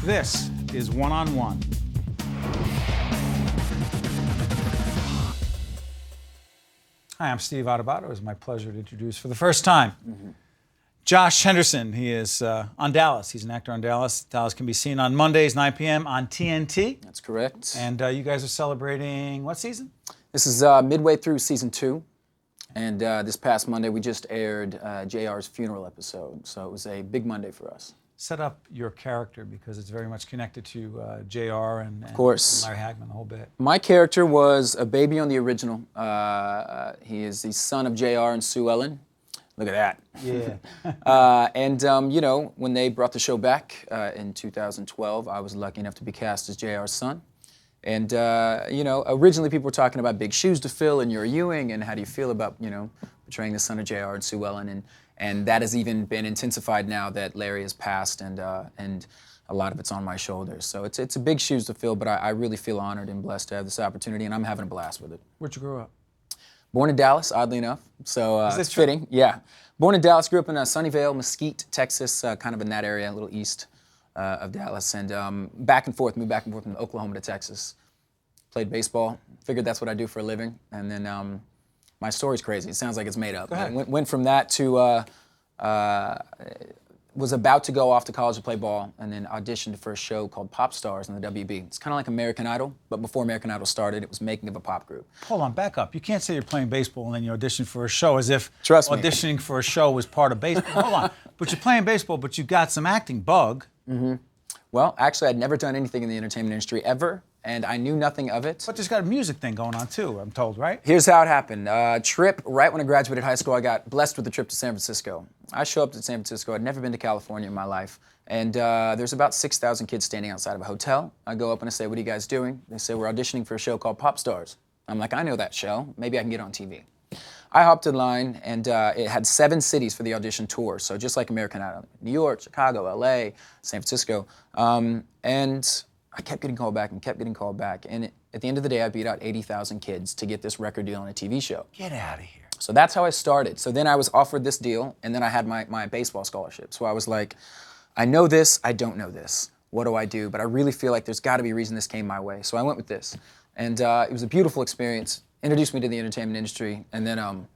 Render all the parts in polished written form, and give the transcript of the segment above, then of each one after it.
This is One on One. Hi, I'm Steve Adubato. It's my pleasure to introduce for the first time Josh Henderson. He is on Dallas. He's an actor on Dallas. Dallas can be seen on Mondays, 9 p.m. on TNT. That's correct. And you guys are celebrating what season? This is midway through season 2. And this past Monday, we just aired JR's funeral episode. So it was a big Monday for us. Set up your character because it's very much connected to JR and Of course. Larry Hagman, the whole bit. My character was a baby on the original. He is the son of JR and Sue Ellen. Look at that. Yeah. You know, when they brought the show back in 2012, I was lucky enough to be cast as JR's son. And, you know, originally people were talking about big shoes to fill and you're Ewing, and how do you feel about, you know, portraying the son of JR and Sue Ellen. And that has even been intensified now that Larry has passed, and a lot of it's on my shoulders. So it's a big shoes to fill, but I really feel honored and blessed to have this opportunity, and I'm having a blast with it. Where'd you grow up? Born in Dallas, oddly enough, so it's fitting. Yeah, born in Dallas, grew up in Sunnyvale, Mesquite, Texas, kind of in that area, a little east of Dallas, and moved back and forth from Oklahoma to Texas. Played baseball, figured that's what I do for a living, and then my story's crazy. It sounds like it's made up. Go ahead. Went from that to was about to go off to college to play ball, and then auditioned for a show called Pop Stars on the WB. It's kind of like American Idol, but before American Idol started, it was making of a pop group. Hold on, back up. You can't say you're playing baseball and then you audition for a show as if Trust me. auditioning for a show was part of baseball. Hold on. But you're playing baseball, but you got some acting bug. Well, actually, I'd never done anything in the entertainment industry ever, and I knew nothing of it. But there's got a music thing going on too, I'm told, right? Here's how it happened. Trip, right when I graduated high school, I got blessed with a trip to San Francisco. I show up to San Francisco. I'd never been to California in my life. And there's about 6,000 kids standing outside of a hotel. I go up and I say, what are you guys doing? They say, we're auditioning for a show called Pop Stars. I'm like, I know that show. Maybe I can get on TV. I hopped in line, and it had 7 cities for the audition tour. So just like American Idol, New York, Chicago, LA, San Francisco. And I kept getting called back and kept getting called back. And at the end of the day, I beat out 80,000 kids to get this record deal on a TV show. Get out of here. So that's how I started. So then I was offered this deal, and then I had my baseball scholarship. So I was like, I know this, I don't know this. What do I do? But I really feel like there's got to be a reason this came my way. So I went with this. And it was a beautiful experience. Introduced me to the entertainment industry. And then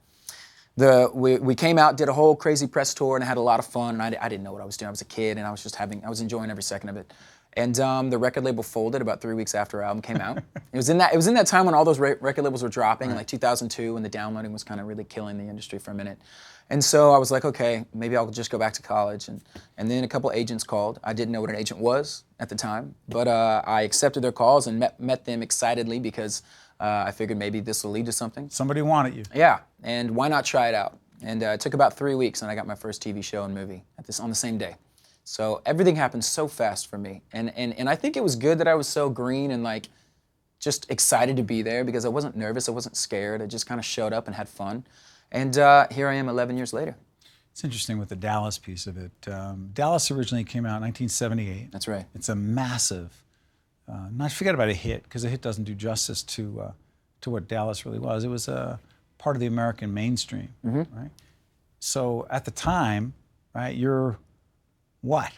we came out, did a whole crazy press tour, and I had a lot of fun. And I didn't know what I was doing. I was a kid, and I was enjoying every second of it. And the record label folded about 3 weeks after our album came out. It was in that time when all those record labels were dropping, in like 2002, when the downloading was kind of really killing the industry for a minute. And so I was like, okay, maybe I'll just go back to college. And then a couple agents called. I didn't know what an agent was at the time, but I accepted their calls and met them excitedly because I figured maybe this will lead to something. Somebody wanted you. Yeah, and why not try it out? And it took about 3 weeks, and I got my first TV show and movie on the same day. So everything happened so fast for me. And I think it was good that I was so green and like just excited to be there, because I wasn't nervous, I wasn't scared. I just kind of showed up and had fun. And here I am 11 years later. It's interesting with the Dallas piece of it. Dallas originally came out in 1978. That's right. It's a massive, not forget about a hit, because a hit doesn't do justice to what Dallas really was. It was a part of the American mainstream, right? So at the time, right, you're what?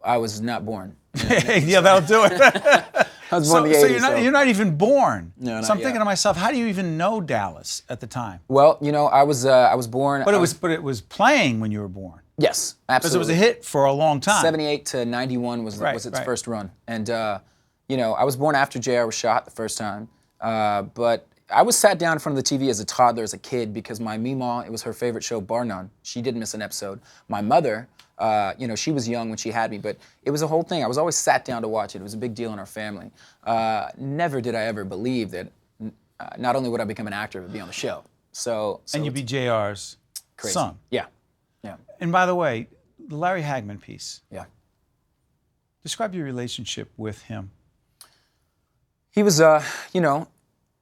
I was not born. Yeah, that'll do it. I was born in the 80s. So you're not even born. No, not so I'm yet. thinking to myself, how do you even know Dallas at the time? Well, you know, I was born. But it was playing when you were born. Yes, absolutely. Because it was a hit for a long time. 78 to 91 was its first run. And, you know, I was born after JR was shot the first time. But I was sat down in front of the TV as a toddler, as a kid, because my Meemaw, it was her favorite show, bar none. She didn't miss an episode. My mother, you know, she was young when she had me, but it was a whole thing. I was always sat down to watch it. It was a big deal in our family. Never did I ever believe that not only would I become an actor, but be on the show. So and you'd be JR's son. Yeah, yeah. And by the way, the Larry Hagman piece. Yeah. Describe your relationship with him. He was, you know,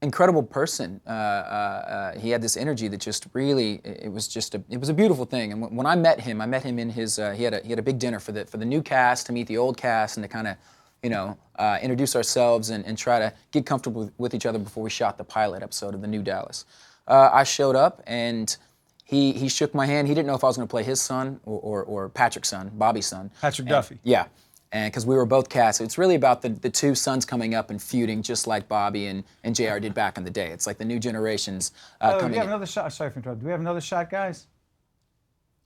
incredible person. He had this energy that just really, it was a beautiful thing. And when I met him in his, he had a big dinner for the new cast, to meet the old cast and to kind of, you know, introduce ourselves and try to get comfortable with each other before we shot the pilot episode of the new Dallas. I showed up and he shook my hand. He didn't know if I was going to play his son or Patrick's son, Bobby's son. Patrick Duffy. Yeah. And because we were both cast, it's really about the two sons coming up and feuding just like Bobby and JR did back in the day. It's like the new generations Do coming we have in. another shot? Sorry for interrupting. Do we have another shot, guys?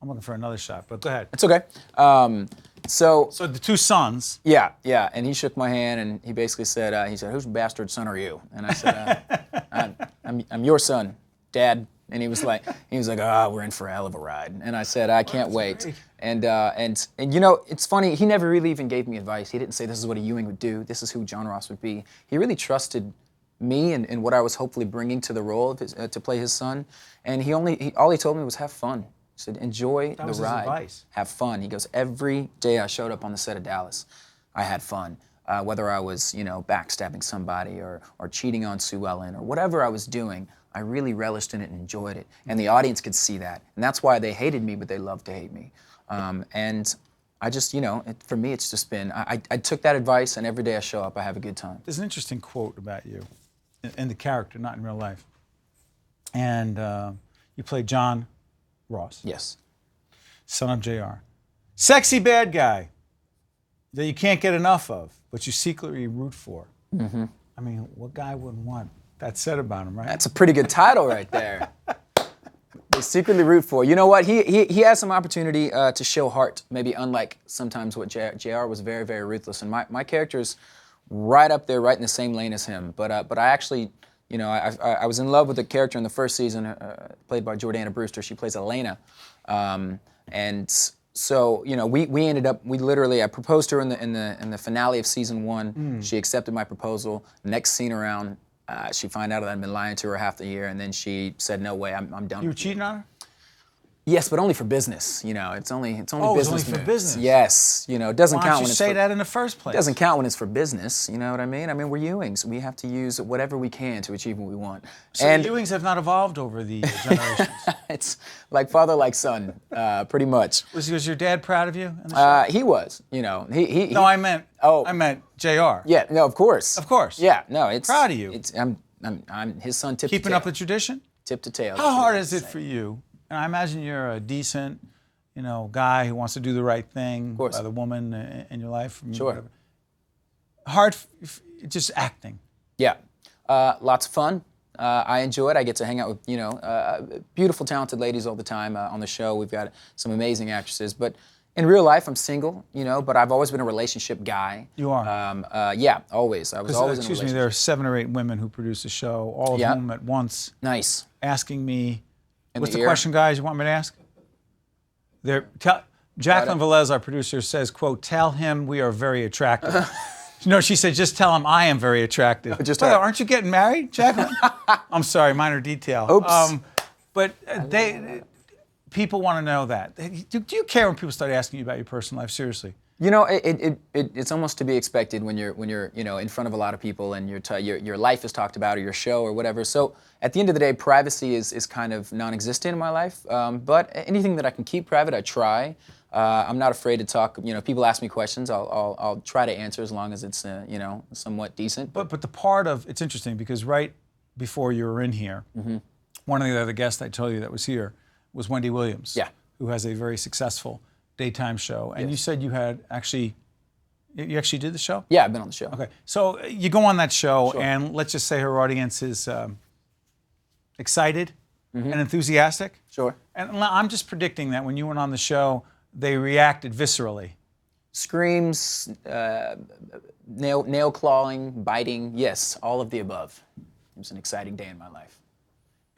I'm looking for another shot, but go ahead. It's okay. So the two sons. yeah, and he shook my hand and he basically said, whose bastard son are you? And I said, I'm your son, Dad. And he was like, we're in for a hell of a ride. And I said, I can't wait. Great. And you know, it's funny, he never really even gave me advice. He didn't say this is what a Ewing would do, this is who John Ross would be. He really trusted me and what I was hopefully bringing to the role of to play his son. And all he told me was have fun. He said, enjoy the was his ride, advice. have fun. He goes, every day I showed up on the set of Dallas, I had fun. Whether I was, backstabbing somebody or cheating on Sue Ellen or whatever I was doing, I really relished in it and enjoyed it. And the audience could see that. And that's why they hated me, but they loved to hate me. And I just, for me, it's just been, I took that advice, and every day I show up, I have a good time. There's an interesting quote about you in the character, not in real life. And you play John Ross, Yes. son of JR. Sexy bad guy that you can't get enough of, but you secretly root for. Mm-hmm. I mean, what guy wouldn't want that said about him, right? That's a pretty good title right there. They secretly root for. You know what? He has some opportunity to show heart, maybe unlike sometimes what JR was very, very ruthless. And my character's right up there, right in the same lane as him. But I actually, I was in love with the character in the first season, played by Jordana Brewster. She plays Elena. And so, we ended up, I proposed to her in the finale of season 1. She accepted my proposal. Next scene around, she found out that I'd been lying to her half the year, and then she said, "No way, I'm done." You were with cheating on her? Yes, but only for business. It's only It's business. only for moves. business. Yes, it doesn't Why count don't you when it's say for, that in the first place? It doesn't count when it's for business. You know what I mean? I mean, we're Ewings. We have to use whatever we can to achieve what we want. So and the Ewings have not evolved over the generations. it's like father, like son, pretty much. Was your dad proud of you in the show? He was. No, I meant JR. Yeah, no, of course. Of course. Yeah, no, it's Proud of you. I'm his son, tip Keeping to tail. up the tradition? Tip to tail. How hard is it for you? And I imagine you're a decent, guy who wants to do the right thing by the woman in your life. Sure. Whatever. Hard, just acting. Yeah, lots of fun. I enjoy it. I get to hang out with beautiful, talented ladies all the time on the show. We've got some amazing actresses, but in real life, I'm single. But I've always been a relationship guy. You are. Yeah, always. I was always in a Excuse me, relationship. there are 7 or 8 women who produce the show, all of whom at once Nice. asking me, what's the the ear? question, guys, you want me to ask? Jacqueline Velez, our producer, says, quote, tell him we are very attractive. No, she said, just tell him I am very attractive. Just Well, her. aren't you getting married, Jacqueline? I'm sorry, minor detail. Oops. But people want to know that. Do you care when people start asking you about your personal life? Seriously. It's almost to be expected when you're in front of a lot of people and your life is talked about or your show or whatever. So at the end of the day, privacy is kind of non-existent in my life. But anything that I can keep private, I try. I'm not afraid to talk. People ask me questions. I'll try to answer as long as it's somewhat decent. But the part of it's interesting because right before you were in here, one of the other guests I told you that was here was Wendy Williams. Yeah. Who has a very successful daytime show, and you said you actually did the show? Yeah, I've been on the show. Okay, so you go on that show, and let's just say her audience is excited and enthusiastic. Sure. And I'm just predicting that when you went on the show, they reacted viscerally. Screams, nail clawing, biting, yes, all of the above. It was an exciting day in my life.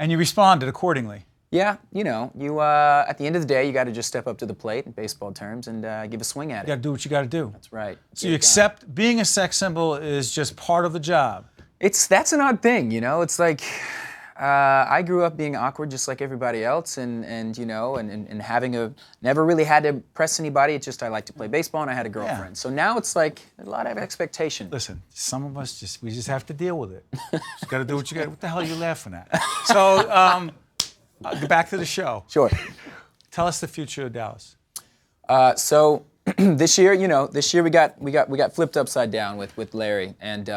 And you responded accordingly. Yeah, you at the end of the day, you got to just step up to the plate in baseball terms and give a swing at You got it. to do what you got to do. That's right. So you accept being a sex symbol is just part of the job. That's an odd thing, It's like I grew up being awkward just like everybody else, and having never really had to impress anybody. It's just I like to play baseball and I had a girlfriend. Yeah. So now it's like a lot of expectation. Listen, some of us we just have to deal with it. Just got to do what you got. What the hell are you laughing at? So get back to the show. Sure. Tell us the future of Dallas. So this year, we got flipped upside down with Larry, and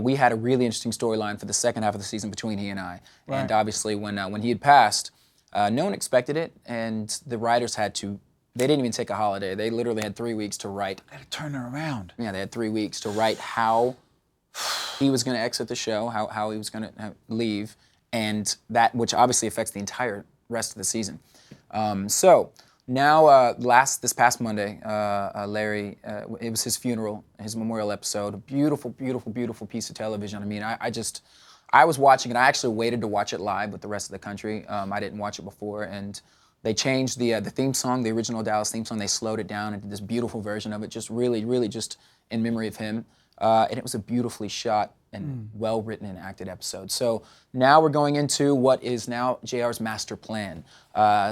we had a really interesting storyline for the second half of the season between he and I. Right. And obviously, when he had passed, no one expected it, and the writers had to They didn't even take a holiday. They literally had 3 weeks to write. They had to turn it around. Yeah, they had 3 weeks to write how he was going to exit the show, how he was going to leave, and that, which obviously affects the entire rest of the season. So now, this past Monday, Larry, it was his funeral, his memorial episode. A beautiful, beautiful, beautiful piece of television. I mean, I was watching it. I actually waited to watch it live with the rest of the country. I didn't watch it before, and they changed the theme song, the original Dallas theme song. They slowed it down into this beautiful version of it, just really, really just in memory of him. And it was a beautifully shot and well-written and acted episode. So now we're going into what is now JR's master plan.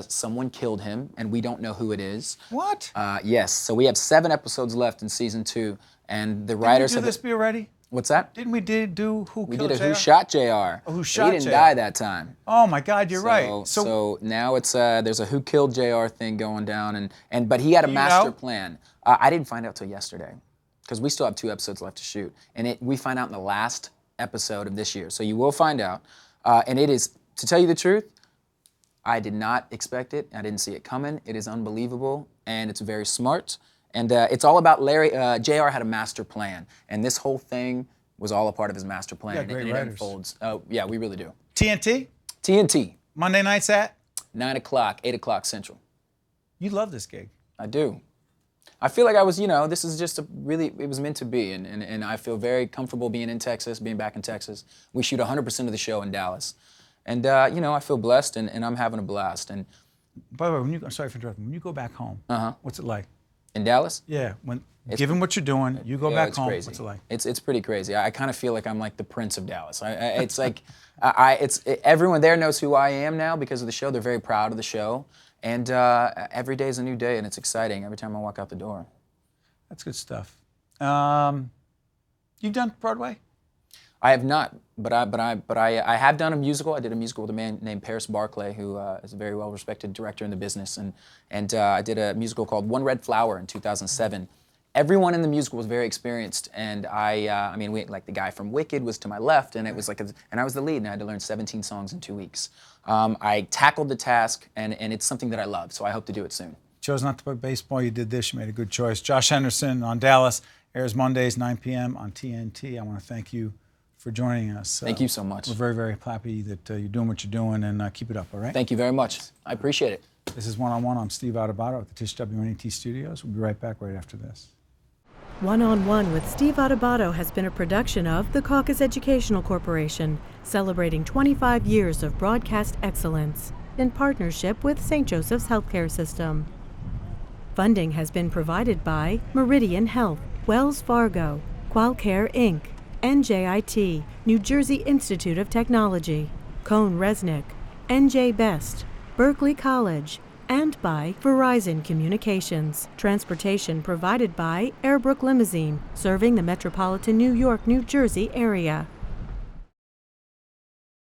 Someone killed him, and we don't know who it is. What? Yes. So we have 7 episodes left in season 2, and the writers Didn't we do this already? What's that? Didn't we do Who We Killed did a JR? Who Shot JR. Oh, Who Shot He didn't JR. die that time. Oh my God, you're right. So now it's there's a Who Killed JR thing going down, but he had a Do you master know? plan. I didn't find out till yesterday, because we still have 2 episodes left to shoot, and we find out in the last episode of this year. So you will find out, and it is, to tell you the truth, I did not expect it. I didn't see it coming. It is unbelievable, and it's very smart, and it's all about Larry. JR had a master plan, and this whole thing was all a part of his master plan. You got great and it writers. unfolds. Yeah, we really do. TNT? TNT, Monday nights at? 9 o'clock, 8 o'clock Central. You love this gig. I do. I feel like I was, this is just it was meant to be, and I feel very comfortable being in Texas, being back in Texas. We shoot 100% of the show in Dallas. And, I feel blessed, and I'm having a blast. And By the way, I'm sorry for interrupting. When you go back home, what's it like? in Dallas? Yeah, given what you're doing, you go back it's home, crazy. what's it like? It's pretty crazy. I kind of feel like I'm like the Prince of Dallas. It's like, everyone there knows who I am now because of the show. They're very proud of the show. And every day is a new day, and it's exciting every time I walk out the door. That's good stuff. You've done Broadway? I have not, but I have done a musical. I did a musical with a man named Paris Barclay, who is a very well-respected director in the business, and I did a musical called One Red Flower in 2007. Everyone in the musical was very experienced, and like the guy from Wicked was to my left, and it was and I was the lead, and I had to learn 17 songs in 2 weeks. I tackled the task, and it's something that I love, so I hope to do it soon. Chose not to play baseball. You did this. You made a good choice. Josh Henderson on Dallas airs Mondays, 9 p.m. on TNT. I want to thank you for joining us. Thank you so much. We're very, very happy that you're doing what you're doing, and keep it up, all right? Thank you very much. I appreciate it. This is One on One. I'm Steve Adubato at the Tisch WNET Studios. We'll be right back right after this. One on One with Steve Adubato has been a production of the Caucus Educational Corporation, celebrating 25 years of broadcast excellence in partnership with St. Joseph's Healthcare System. Funding has been provided by Meridian Health, Wells Fargo, Qualcare Inc., NJIT, New Jersey Institute of Technology, Cone Resnick, NJ Best, Berkeley College, and by Verizon Communications. Transportation provided by Airbrook Limousine, serving the metropolitan New York, New Jersey area.